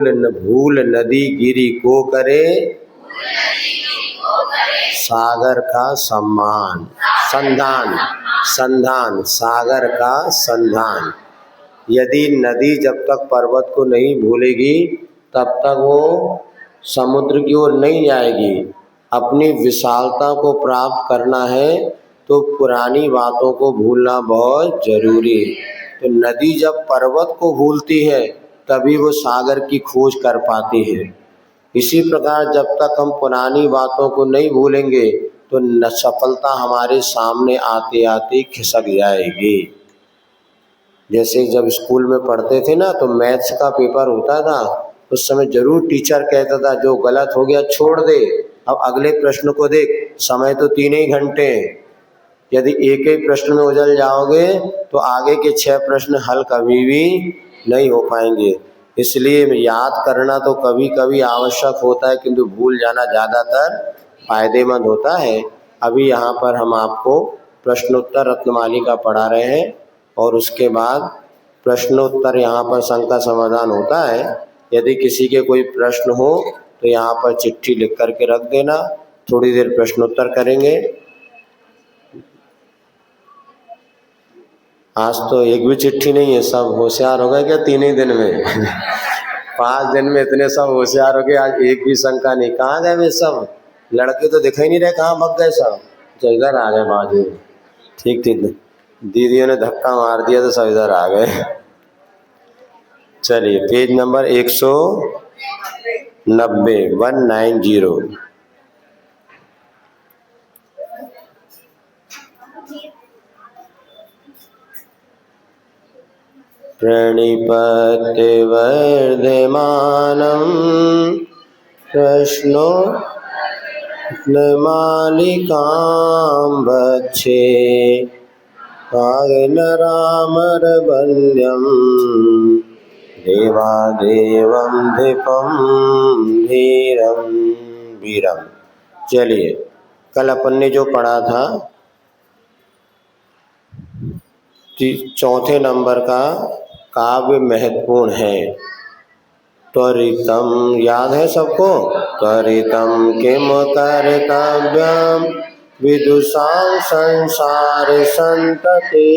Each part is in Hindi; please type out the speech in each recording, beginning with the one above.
भूल नदी गिरी को करे सागर का सम्मान संधान संधान सागर का संधान। यदि नदी जब तक पर्वत को नहीं भूलेगी तब तक वो समुद्र की ओर नहीं जाएगी। अपनी विशालता को प्राप्त करना है तो पुरानी बातों को भूलना बहुत जरूरी है। तो नदी जब पर्वत को भूलती है तभी वो सागर की खोज कर पाती है। इसी प्रकार जब तक हम पुरानी बातों को नहीं भूलेंगे तो न सफलता हमारे सामने आते आते खिसक जाएगी। जैसे जब स्कूल में पढ़ते थे ना तो मैथ्स का पेपर होता था, उस समय जरूर टीचर कहता था जो गलत हो गया छोड़ दे, अब अगले प्रश्न को देख, समय तो 3 ही घंटे हैं। यदि एक ही प्रश्न में उलझ जाओगे तो आगे के 6 प्रश्न हल कभी भी नहीं हो पाएंगे। इसलिए याद करना तो कभी कभी आवश्यक होता है, किंतु भूल जाना ज़्यादातर फायदेमंद होता है। अभी यहाँ पर हम आपको प्रश्नोत्तर रत्नमालिका पढ़ा रहे हैं और उसके बाद प्रश्नोत्तर यहाँ पर शंका समाधान होता है। यदि किसी के कोई प्रश्न हो तो यहाँ पर चिट्ठी लिख करके रख देना, थोड़ी देर प्रश्नोत्तर करेंगे। आज तो एक भी चिट्ठी नहीं है, सब होशियार हो गए क्या 3 ही दिन में 5 दिन में इतने सब होशियार हो गए, आज एक भी शंका नहीं। कहाँ गए वे सब लड़के, तो दिखाई नहीं रहे, कहाँ भग गए सब? तो इधर आ गए बाजू, ठीक ठीक, दीदियों ने धक्का मार दिया तो सब इधर आ गए। चलिए पेज नंबर 190 प्रणिपत्य वर्धमानं प्रश्नोत्तरमालिकां वक्षे कागनरामरवन्द्यं देवादेवं धिपं धीरं वीरम। चलिए कल अपन ने जो पढ़ा था 4 नंबर का काव्य महत्वपूर्ण है। त्वरितम याद है सबको? त्वरितम किम कर्तव्यम विदुषां संसार संतते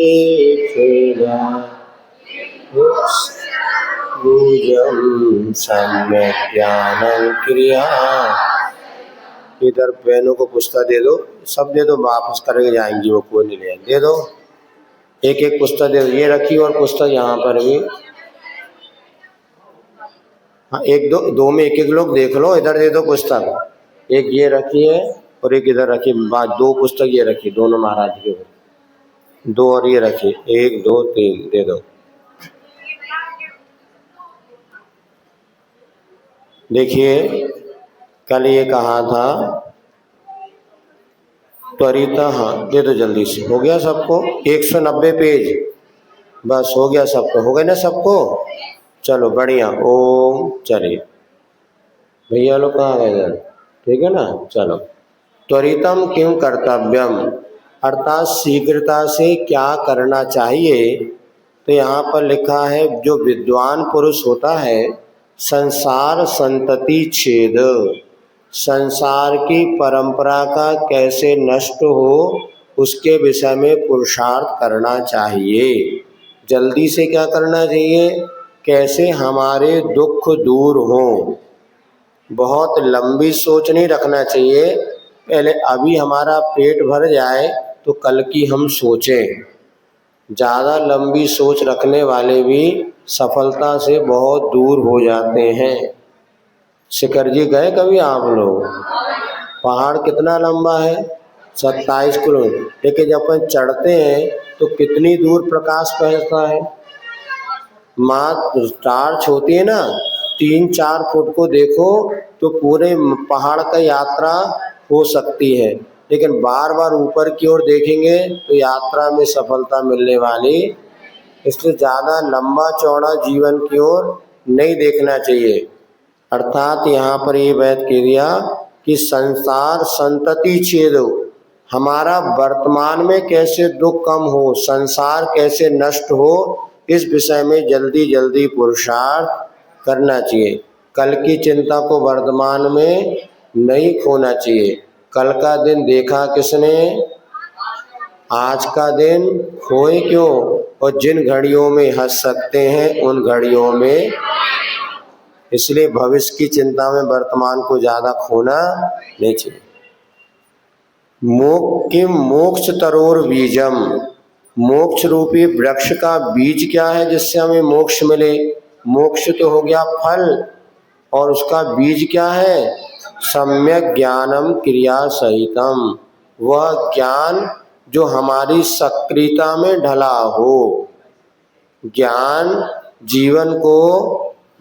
सम्यक ज्ञानं क्रिया। इधर बहनों को पुस्तक दे दो, सब दे दो, वापस करके जाएंगी वो, कोई नहीं ले, दे दो एक एक पुस्तक दे दो। ये रखी और पुस्तक यहाँ पर भी, हाँ एक दो में एक एक लोग देख लो। इधर दे दो पुस्तक, एक ये रखी है और एक इधर रखी, बाद 2 पुस्तक ये रखी, दोनों महाराज के 2 और ये रखी, 1 2 3 दे दो। देखिए कल ये कहा था त्वरित, हाँ दे दो जल्दी से। हो गया सबको? 190 पेज, बस हो गया सबको, हो गए ना सबको? चलो बढ़िया, ओम। चलिए भैया लोग कहाँ गए इधर, ठीक है ना? चलो त्वरितम किम कर्तव्यम, अर्थात शीघ्रता से क्या करना चाहिए। तो यहाँ पर लिखा है जो विद्वान पुरुष होता है, संसार संतति छेद, संसार की परंपरा का कैसे नष्ट हो उसके विषय में पुरुषार्थ करना चाहिए। जल्दी से क्या करना चाहिए? कैसे हमारे दुख दूर हों। बहुत लंबी सोच नहीं रखना चाहिए, पहले अभी हमारा पेट भर जाए तो कल की हम सोचें। ज़्यादा लंबी सोच रखने वाले भी सफलता से बहुत दूर हो जाते हैं। शिखर जी गए कभी आप लोग? पहाड़ कितना लंबा है? 27 किलोमीटर, लेकिन जब अपन चढ़ते हैं तो कितनी दूर प्रकाश पहुँचता है? मात्र टार्च होती है ना, 3-4 फुट को देखो तो पूरे पहाड़ का यात्रा हो सकती है, लेकिन बार बार ऊपर की ओर देखेंगे तो यात्रा में सफलता मिलने वाली। इसलिए ज़्यादा लंबा चौड़ा जीवन की ओर नहीं देखना चाहिए। अर्थात यहाँ पर ये बात कह दिया कि संसार संतति छेदो, हमारा वर्तमान में कैसे दुख कम हो, संसार कैसे नष्ट हो, इस विषय में जल्दी जल्दी पुरुषार्थ करना चाहिए। कल की चिंता को वर्तमान में नहीं खोना चाहिए। कल का दिन देखा किसने, आज का दिन खोए क्यों, और जिन घड़ियों में हंस सकते हैं उन घड़ियों में, इसलिए भविष्य की चिंता में वर्तमान को ज्यादा खोना नहीं चाहिए। मोक्ष तरोर बीजम, मोक्ष रूपी वृक्ष का बीज क्या है जिससे हमें मोक्ष मिले। मोक्ष तो हो गया फल, और उसका बीज क्या है, सम्यक ज्ञानम क्रिया सहितम, वह ज्ञान जो हमारी सक्रियता में ढला हो। ज्ञान जीवन को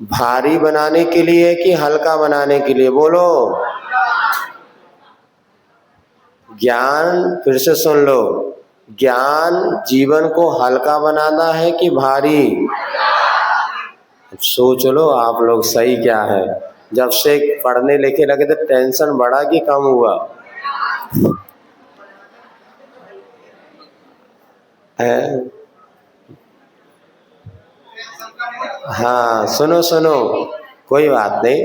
भारी बनाने के लिए कि हल्का बनाने के लिए, बोलो। ज्ञान, फिर से सुन लो, ज्ञान जीवन को हल्का बनाना है कि भारी। सोच लो आप लोग सही क्या है। जब से पढ़ने लिखे लगे तो टेंशन बढ़ा कि कम हुआ है? हाँ सुनो सुनो, कोई बात नहीं।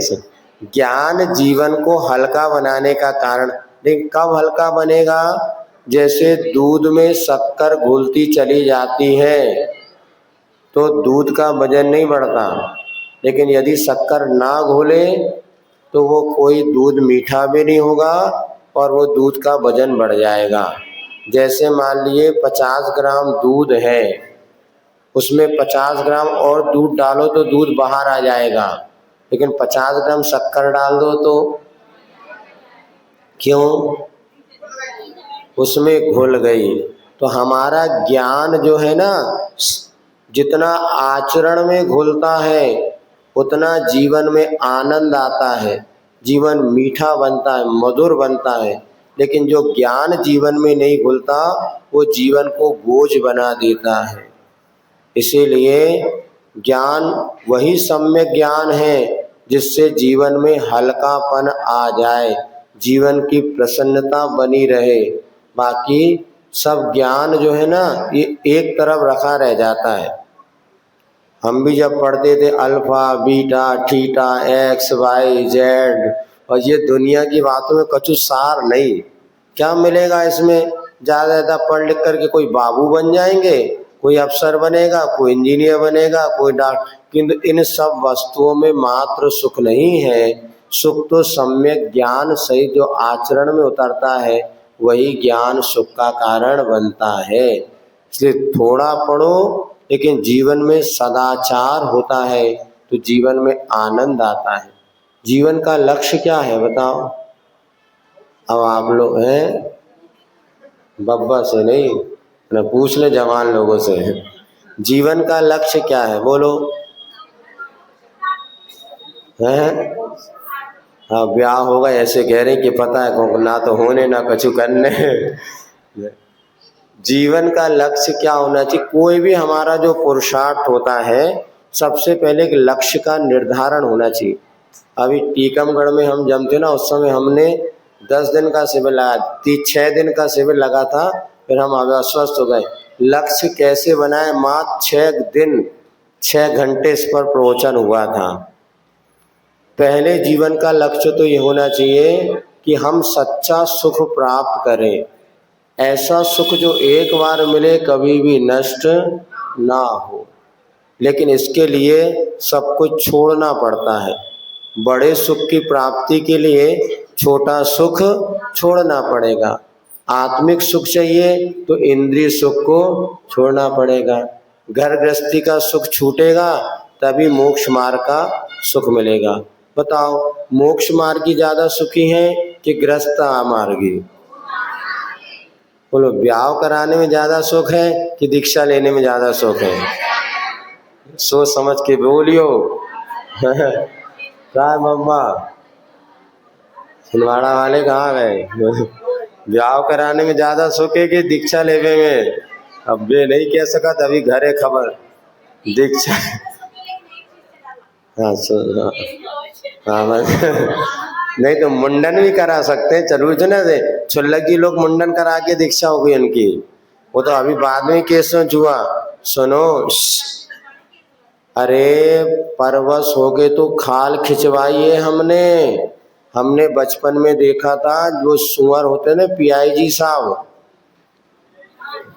ज्ञान जीवन को हल्का बनाने का कारण, लेकिन कब हल्का बनेगा, जैसे दूध में शक्कर घुलती चली जाती है तो दूध का वजन नहीं बढ़ता, लेकिन यदि शक्कर ना घोले तो वो कोई दूध मीठा भी नहीं होगा और वो दूध का वजन बढ़ जाएगा। जैसे मान लिए 50 ग्राम दूध है, उसमें 50 ग्राम और दूध डालो तो दूध बाहर आ जाएगा, लेकिन 50 ग्राम शक्कर डाल दो तो क्यों, उसमें घुल गई। तो हमारा ज्ञान जो है ना, जितना आचरण में घुलता है उतना जीवन में आनंद आता है, जीवन मीठा बनता है, मधुर बनता है। लेकिन जो ज्ञान जीवन में नहीं घुलता वो जीवन को बोझ बना देता है। इसीलिए ज्ञान वही सम्यक ज्ञान है जिससे जीवन में हल्कापन आ जाए, जीवन की प्रसन्नता बनी रहे। बाकी सब ज्ञान जो है ना ये एक तरफ रखा रह जाता है। हम भी जब पढ़ते थे alpha beta theta x y z, और ये दुनिया की बातों में कछु सार नहीं। क्या मिलेगा इसमें, ज़्यादा ज़्यादा पढ़ लिख करके कोई बाबू बन जाएंगे, कोई अफसर बनेगा, कोई इंजीनियर बनेगा, कोई डॉक्टर, किंतु इन सब वस्तुओं में मात्र सुख नहीं है। सुख तो सम्यक ज्ञान सहित जो आचरण में उतरता है वही ज्ञान सुख का कारण बनता है। इसलिए थोड़ा पढ़ो लेकिन जीवन में सदाचार होता है तो जीवन में आनंद आता है। जीवन का लक्ष्य क्या है बताओ। अब आप लोग हैं, बब्बा से नहीं ना, पूछ ले जवान लोगों से, जीवन का लक्ष्य क्या है बोलो। हैं? हाँ ब्याह होगा ऐसे कह रहे कि पता है ना तो होने ना कछु करने। जीवन का लक्ष्य क्या होना चाहिए। कोई भी हमारा जो पुरुषार्थ होता है सबसे पहले एक लक्ष्य का निर्धारण होना चाहिए। अभी टीकमगढ़ में हम जब थे ना उस समय हमने 10 दिन का शिविर लगा, 6 दिन का शिविर लगा था, फिर हम अभी अस्वस्थ हो गए। लक्ष्य कैसे बनाए, मात्र 6 दिन 6 घंटे इस पर प्रवचन हुआ था। पहले जीवन का लक्ष्य तो ये होना चाहिए कि हम सच्चा सुख प्राप्त करें, ऐसा सुख जो एक बार मिले कभी भी नष्ट ना हो। लेकिन इसके लिए सब कुछ छोड़ना पड़ता है। बड़े सुख की प्राप्ति के लिए छोटा सुख छोड़ना पड़ेगा। आत्मिक सुख चाहिए तो इंद्रिय सुख को छोड़ना पड़ेगा। घर गृहस्थी का सुख छूटेगा तभी मोक्ष मार्ग का सुख मिलेगा। बताओ मोक्ष मार्गी ज्यादा सुखी है कि गृहस्थ मार्गी? बोलो ब्याह कराने में ज्यादा सुख है कि दीक्षा लेने में ज्यादा सुख है? सोच समझ के बोलियो। क्या मम्मा छिंदवाड़ा वाले कहाँ गए? ब्याह कराने में ज्यादा सुख है कि दीक्षा लेने में? अब ये नहीं कह सका तभी घरे खबर दीक्षा। हाँ हाँ नहीं तो मुंडन भी करा सकते हैं, जरूर जो ना छुल्लगी लोग मुंडन करा के दीक्षा हो गई उनकी, वो तो अभी बाद में केस हुआ। सुनो अरे परवश हो गए तो खाल खिंचवाई है हमने बचपन में देखा था, जो सुअर होते ना पीआई साहब,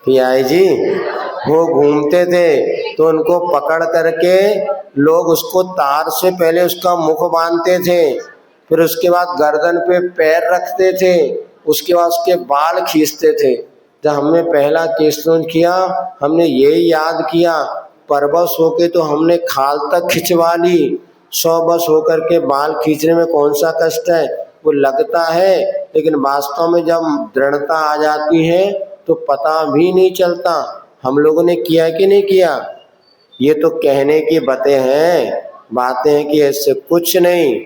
पीआई जी, वो घूमते थे तो उनको पकड़ करके लोग उसको तार से पहले उसका मुख बांधते थे, फिर उसके बाद गर्दन पे पैर रखते थे, उसके बाद उसके बाल खींचते थे। जब हमने पहला केसवन किया, हमने यही याद किया, परवश होके तो हमने खाल तक खिंचवा ली। 100 बस होकर के बाल खींचने में कौन सा कष्ट है, वो लगता है, लेकिन वास्तव में जब दृढ़ता आ जाती है तो पता भी नहीं चलता। हम लोगों ने किया कि नहीं किया? ये तो कहने की बातें हैं कि ऐसे कुछ नहीं।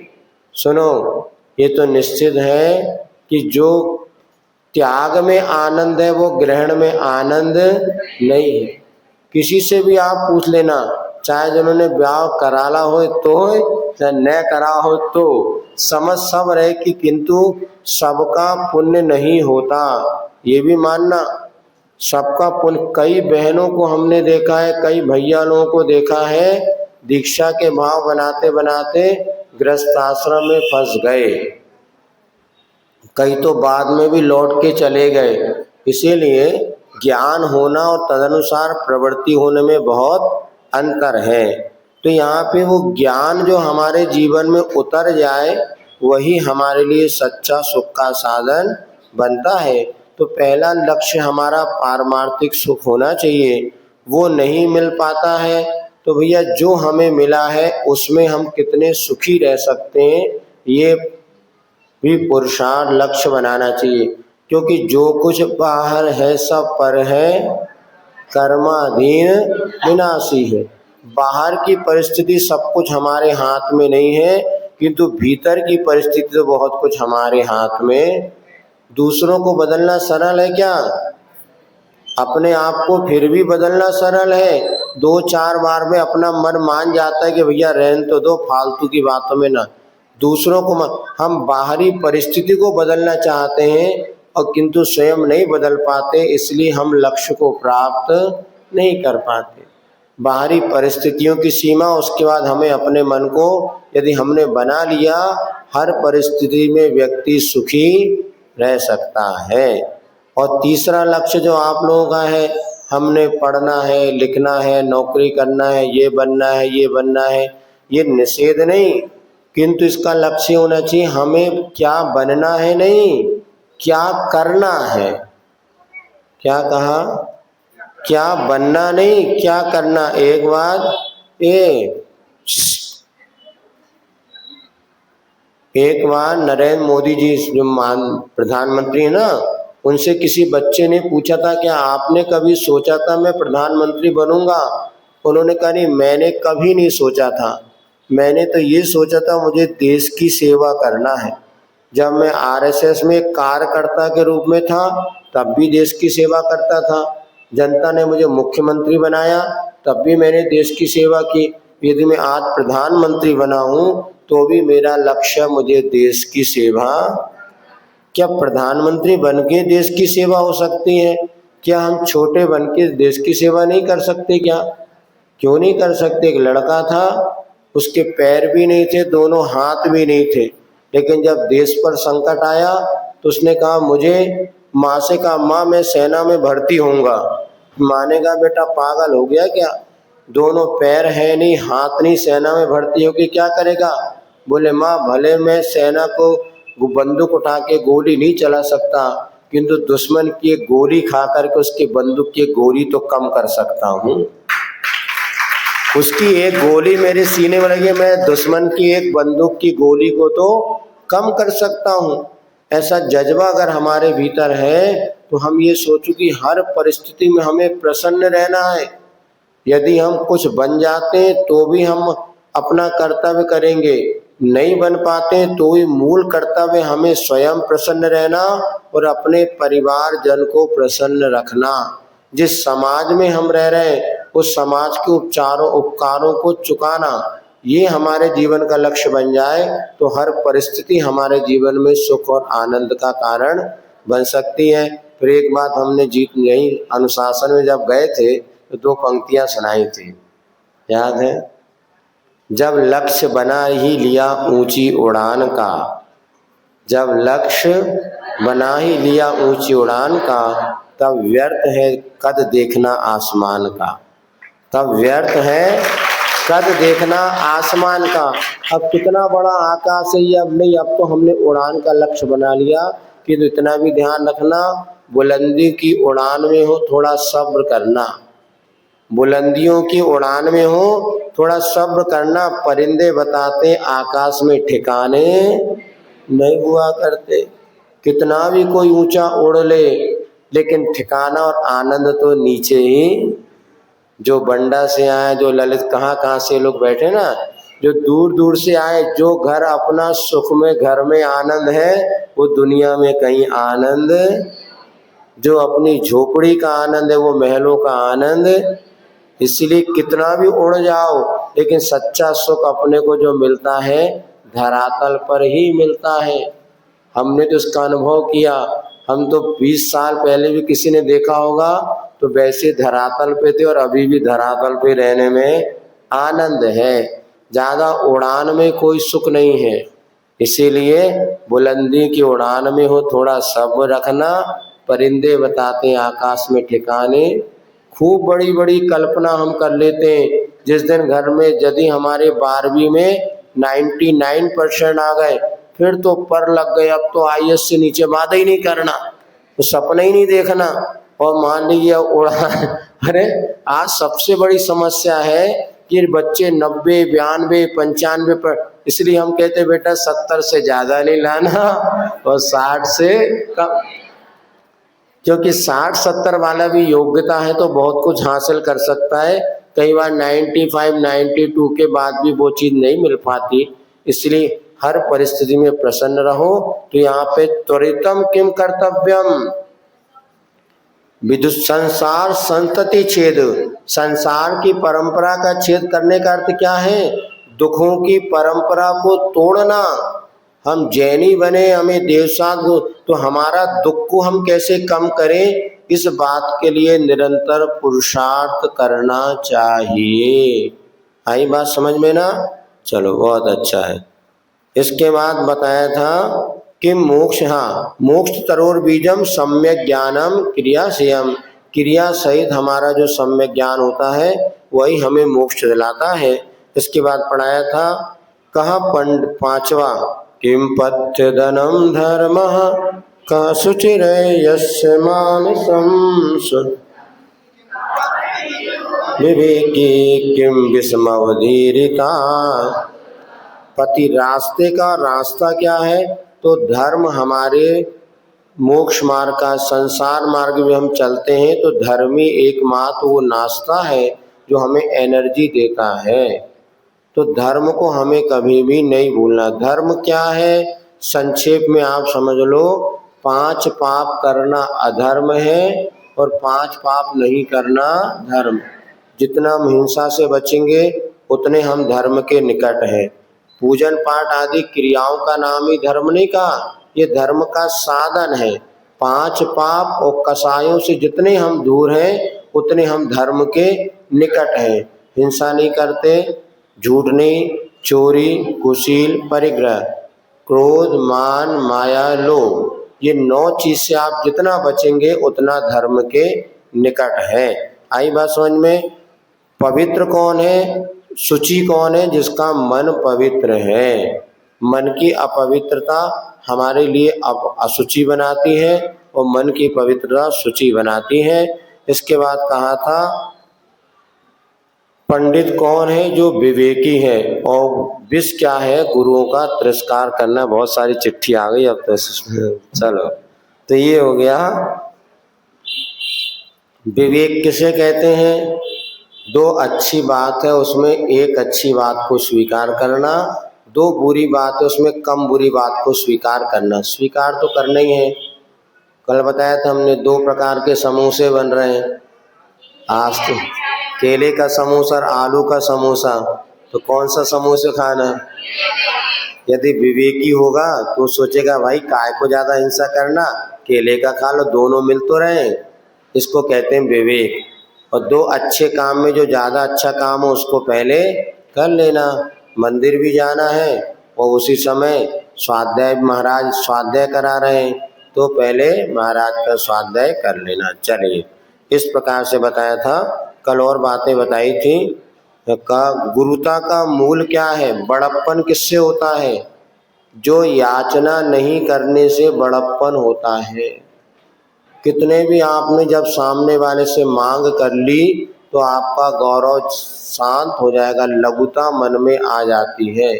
सुनो, ये तो निश्चित है कि जो त्याग में आनंद है वो ग्रहण में आनंद नहीं है। किसी से भी आप पूछ लेना, चाहे जिन्होंने ब्याह कराला हो तो चाहे न करा हो तो, समझ सब रहे कि किंतु सबका पुण्य नहीं होता, ये भी मानना। सबका पुण्य, कई बहनों को हमने देखा है, कई भैया लोगों को देखा है, दीक्षा के भाव बनाते बनाते गृहस्थ आश्रम में फंस गए, कई तो बाद में भी लौट के चले गए। इसीलिए ज्ञान होना और तदनुसार प्रवृत्ति होने में बहुत अंतर है। तो यहाँ पे वो ज्ञान जो हमारे जीवन में उतर जाए वही हमारे लिए सच्चा सुख का साधन बनता है। तो पहला लक्ष्य हमारा पारमार्थिक सुख होना चाहिए, वो नहीं मिल पाता है तो भैया जो हमें मिला है उसमें हम कितने सुखी रह सकते हैं, ये भी पुरुषार्थ लक्ष्य बनाना चाहिए। क्योंकि जो कुछ बाहर है सब पर है, कर्माधीन विनाशी है। बाहर की परिस्थिति सब कुछ हमारे हाथ में नहीं है, किंतु भीतर की परिस्थिति तो बहुत कुछ हमारे हाथ में। दूसरों को बदलना सरल है क्या? अपने आप को फिर भी बदलना सरल है। 2-4 बार में अपना मन मान जाता है कि भैया रहन तो दो, फालतू की बातों में ना। दूसरों को हम बाहरी परिस्थिति को बदलना चाहते हैं और किंतु स्वयं नहीं बदल पाते, इसलिए हम लक्ष्य को प्राप्त नहीं कर पाते। बाहरी परिस्थितियों की सीमा, उसके बाद हमें अपने मन को यदि हमने बना लिया, हर परिस्थिति में व्यक्ति सुखी रह सकता है। और तीसरा लक्ष्य जो आप लोगों का है, हमने पढ़ना है, लिखना है, नौकरी करना है, ये बनना है, ये बनना है, ये निषेध नहीं, किंतु इसका लक्ष्य होना चाहिए हमें क्या बनना है, नहीं क्या करना है। क्या कहा? क्या बनना नहीं, क्या करना। एक बात एक बार नरेंद्र मोदी जी जो प्रधानमंत्री है ना, उनसे किसी बच्चे ने पूछा था कि आपने कभी सोचा था मैं प्रधानमंत्री बनूंगा? उन्होंने कहा नहीं, मैंने कभी नहीं सोचा था, मैंने तो ये सोचा था मुझे देश की सेवा करना है। जब मैं आरएसएस में कार्यकर्ता के रूप में था तब भी देश की सेवा करता था, जनता ने मुझे मुख्यमंत्री बनाया तब भी मैंने देश की सेवा की। यदि मैं आज प्रधानमंत्री बना हूँ तो भी मेरा लक्ष्य मुझे देश की सेवा। क्या प्रधानमंत्री बन के देश की सेवा हो सकती है? क्या हम छोटे बन के देश की सेवा नहीं कर सकते क्या? क्यों नहीं कर सकते? एक लड़का था, उसके पैर भी नहीं थे, दोनों हाथ भी नहीं थे, लेकिन जब देश पर संकट आया तो उसने कहा, मुझे माँ से कहा, माँ मैं सेना में भर्ती होऊंगा। माँ ने कहा, बेटा पागल हो गया क्या? दोनों पैर है नहीं, हाथ नहीं, सेना में भर्ती होके क्या करेगा? बोले, माँ भले मैं सेना को बंदूक उठा के गोली नहीं चला सकता, किंतु दुश्मन की एक गोली खा करके उसकी बंदूक की गोली तो कम कर सकता हूँ। उसकी एक गोली मेरे सीने में लगी, मैं दुश्मन की एक बंदूक की गोली को तो कम कर सकता हूँ। ऐसा जज्बा अगर हमारे भीतर है तो हम ये सोचो कि हर परिस्थिति में हमें प्रसन्न रहना है। यदि हम कुछ बन जाते हैं तो भी हम अपना कर्तव्य करेंगे, नहीं बन पाते तो भी मूल कर्तव्य हमें स्वयं प्रसन्न रहना और अपने परिवार जन को प्रसन्न रखना। जिस समाज में हम रह रहे हैं उस समाज के उपकारों को चुकाना, ये हमारे जीवन का लक्ष्य बन जाए तो हर परिस्थिति हमारे जीवन में सुख और आनंद का कारण बन सकती है। फिर एक बात हमने यही अनुशासन में जब गए थे तो 2 पंक्तियां सुनाई थी, याद है? जब लक्ष्य बना ही लिया ऊंची उड़ान का, जब लक्ष्य बना ही लिया ऊंची उड़ान का, तब व्यर्थ है कद देखना आसमान का, तब व्यर्थ है कद देखना आसमान का। अब कितना बड़ा आकाश है ये, अब नहीं, अब तो हमने उड़ान का लक्ष्य बना लिया कि तो इतना भी ध्यान रखना, बुलंदी की उड़ान में हो थोड़ा सब्र करना, बुलंदियों की उड़ान में हो थोड़ा सब्र करना। परिंदे बताते आकाश में ठिकाने नहीं हुआ करते, कितना भी कोई ऊंचा उड़ ले लेकिन ठिकाना और आनंद तो नीचे ही। जो बंडा से आए, जो ललित कहाँ से लोग बैठे ना, जो दूर दूर से आए, जो घर अपना सुख में, घर में आनंद है, वो दुनिया में कहीं आनंद, जो अपनी झोपड़ी का आनंद है वो महलों का आनंद। इसलिए कितना भी उड़ जाओ लेकिन सच्चा सुख अपने को जो मिलता है धरातल पर ही मिलता है। हमने तो इसका अनुभव किया, हम तो 20 साल पहले भी किसी ने देखा होगा तो वैसे धरातल पे थे और अभी भी धरातल पे रहने में आनंद है, ज़्यादा उड़ान में कोई सुख नहीं है। इसीलिए बुलंदी की उड़ान में हो थोड़ा सब्र रखना। परिंदे बताते हैं आकाश में ठिकाने, खूब बड़ी बड़ी कल्पना हम कर लेते हैं। जिस दिन घर में यदि हमारे 12वीं में 99% आ गए फिर तो पर लग गए, अब तो IAS से नीचे बात ही नहीं करना, तो सपना ही नहीं देखना। और मान लीजिए उड़ा अरे आज सबसे बड़ी समस्या है कि बच्चे 90, 92, 95 पर, इसलिए हम कहते बेटा 70 से ज़्यादा नहीं लाना और 60 से कम, क्योंकि 60-70 वाला भी योग्यता है तो बहुत कुछ हासिल कर सकता है। कई बार 95, 92 के बाद भी वो चीज़ नहीं मिल पाती, इसलिए हर परिस्थिति में प्रसन्न रहो। तो यहाँ पे त्वरितम किम कर्तव्यम, विदुष संसार संतति छेद, संसार की परंपरा का छेद करने का अर्थ क्या है? दुखों की परंपरा को तोड़ना। हम जैनी बने, हमें देवसात, तो हमारा दुख को हम कैसे कम करें, इस बात के लिए निरंतर पुरुषार्थ करना चाहिए। आई बात समझ में ना? चलो बहुत अच्छा है। इसके बाद बताया था कि मोक्ष, हाँ, मोक्ष तरोर बीजम सम्यक ज्ञानम क्रिया सेयम, क्रिया सहित हमारा जो सम्यक ज्ञान होता है वही हमें मोक्ष दिलाता है। इसके बाद पढ़ाया था, कहा 5वां, किम पथ्य धनम धर्म का शुचिर यस्य मानसम विवेकी किम विस्मवदीरिता। पति रास्ते का रास्ता क्या है? तो धर्म हमारे मोक्ष मार्ग का, संसार मार्ग में हम चलते हैं तो धर्म ही एकमात्र वो नाश्ता है जो हमें एनर्जी देता है। तो धर्म को हमें कभी भी नहीं भूलना। धर्म क्या है? संक्षेप में आप समझ लो, 5 पाप करना अधर्म है और 5 पाप नहीं करना धर्म। जितना हम हिंसा से बचेंगे उतने हम धर्म के निकट हैं। पूजन पाठ आदि क्रियाओं का नाम ही धर्म नहीं कहा, ये धर्म का साधन है। 5 पाप और कसायों से जितने हम दूर हैं उतने हम धर्म के निकट हैं। हिंसा नहीं करते, झूठ नहीं, चोरी, कुशील, परिग्रह, क्रोध, मान, माया, लोभ, ये 9 चीज से आप जितना बचेंगे उतना धर्म के निकट है। आई बात समझ में? पवित्र कौन है? शुचि कौन है? जिसका मन पवित्र है। मन की अपवित्रता हमारे लिए अशुचि बनाती है और मन की पवित्रता शुचि बनाती है। इसके बाद कहा था पंडित कौन है? जो विवेकी है। और विष क्या है? गुरुओं का तिरस्कार करना। बहुत सारी चिट्ठी आ गई अब तो चलो, तो ये हो गया। विवेक किसे कहते हैं? 2 अच्छी बात है उसमें एक अच्छी बात को स्वीकार करना, 2 बुरी बात है उसमें कम बुरी बात को स्वीकार करना। स्वीकार तो करना ही है। कल बताया था हमने 2 प्रकार के समोसे बन रहे हैं आज, तो केले का समोसा और आलू का समोसा, तो कौन सा समोसा खाना? यदि विवेकी होगा तो सोचेगा भाई काय को ज़्यादा हिंसा करना, केले का खा लो, दोनों मिल तो रहे। इसको कहते हैं विवेक। और 2 अच्छे काम में जो ज़्यादा अच्छा काम हो उसको पहले कर लेना। मंदिर भी जाना है और उसी समय स्वाध्याय, महाराज स्वाध्याय करा रहे हैं तो पहले महाराज का स्वाध्याय कर लेना। चलिए, इस प्रकार से बताया था। कल और बातें बताई थी का गुरुता का मूल क्या है, बड़प्पन किससे होता है? जो याचना नहीं करने से बड़प्पन होता है। कितने भी आपने जब सामने वाले से मांग कर ली तो आपका गौरव शांत हो जाएगा, लघुता मन में आ जाती है।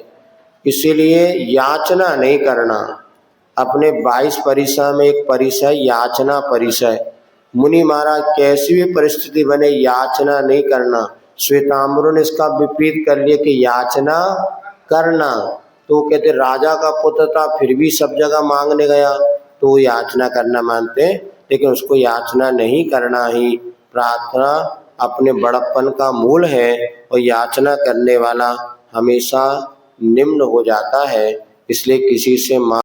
इसीलिए याचना नहीं करना। अपने 22 परिसय में एक परिसय याचना परिसय। मुनि महाराज कैसी भी परिस्थिति बने याचना नहीं करना। श्वेतांबरों ने इसका विपरीत कर लिया कि याचना करना। तो कहते राजा का पुत्र था फिर भी सब जगह मांगने गया तो वो याचना करना मानते, लेकिन उसको याचना नहीं करना ही प्रार्थना अपने बड़प्पन का मूल है। और याचना करने वाला हमेशा निम्न हो जाता है। इसलिए किसी से